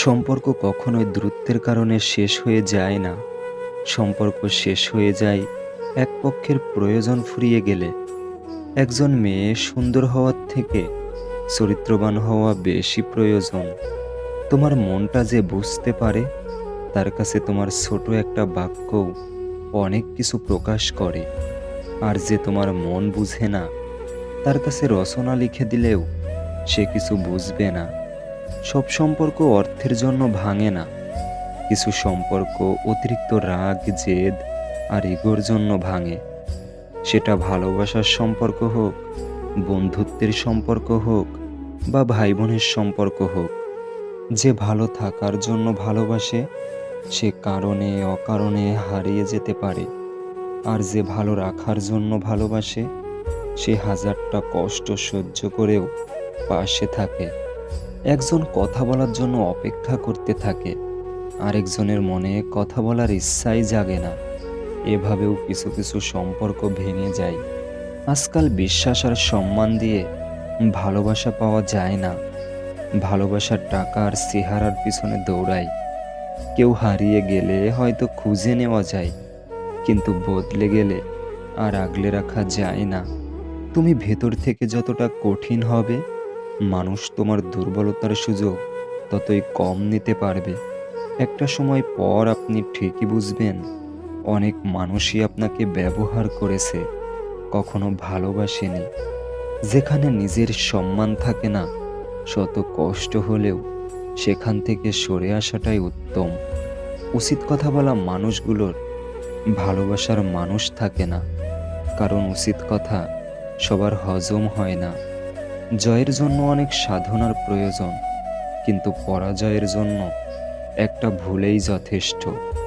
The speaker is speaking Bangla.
সম্পর্ক কখনোই দূরত্বের কারণে শেষ হয়ে যায় না। সম্পর্ক শেষ হয়ে যায় এক পক্ষের প্রয়োজন ফুরিয়ে গেলে। একজন মেয়ে সুন্দর হওয়ার থেকে চরিত্রবান হওয়া বেশি প্রয়োজন। তোমার মনটা যে বুঝতে পারে, তার কাছে তোমার ছোট একটা বাক্যও অনেক কিছু প্রকাশ করে। আর যে তোমার মন বুঝে না, তার কাছে রচনা লিখে দিলেও সে কিছু বুঝবে না। সব সম্পর্ক অর্থের জন্য ভাঙে না। কিছু সম্পর্ক অতিরিক্ত রাগ, জেদ আর ইগোর জন্য ভাঙে। সেটা ভালোবাসার সম্পর্ক হোক, বন্ধুত্বের সম্পর্ক হোক বা ভাই বোনের সম্পর্ক হোক। যে ভালো থাকার জন্য ভালোবাসে, সে কারণে অকারণে হারিয়ে যেতে পারে। আর যে ভালো রাখার জন্য ভালোবাসে, সে হাজারটা কষ্ট সহ্য করেও পাশে থাকে। একজন কথা বলার জন্য অপেক্ষা করতে থাকে, আরেকজনের মনে কথা বলার ইচ্ছাই জাগে না। এভাবেও কিছু কিছু সম্পর্ক ভেঙে যায়। আজকাল বিশ্বাস আর সম্মান দিয়ে ভালোবাসা পাওয়া যায় না। ভালোবাসার টাকা আর চেহারার পিছনে দৌড়ায়। কেউ হারিয়ে গেলে হয়তো খুঁজে নেওয়া যায়, কিন্তু বদলে গেলে আর আগলে রাখা যায় না। তুমি ভেতর থেকে যতটা কঠিন হবে, মানুষ তোমার দুর্বলতার সুযোগ ততই কম নিতে পারবে। একটা সময় পর আপনি ঠিকই বুঝবেন, অনেক মানুষই আপনাকে ব্যবহার করেছে, কখনো ভালোবাসেনি। যেখানে নিজের সম্মান থাকে না, শত কষ্ট হলেও সেখান থেকে সরে আসাটাই উত্তম। উচিত কথা বলা মানুষগুলোর ভালোবাসার মানুষ থাকে না, কারণ উচিত কথা সবার হজম হয় না। জয়ের জন্য অনেক সাধনার প্রয়োজন, কিন্তু পরাজয়ের জন্য একটা ভুলেই যথেষ্ট।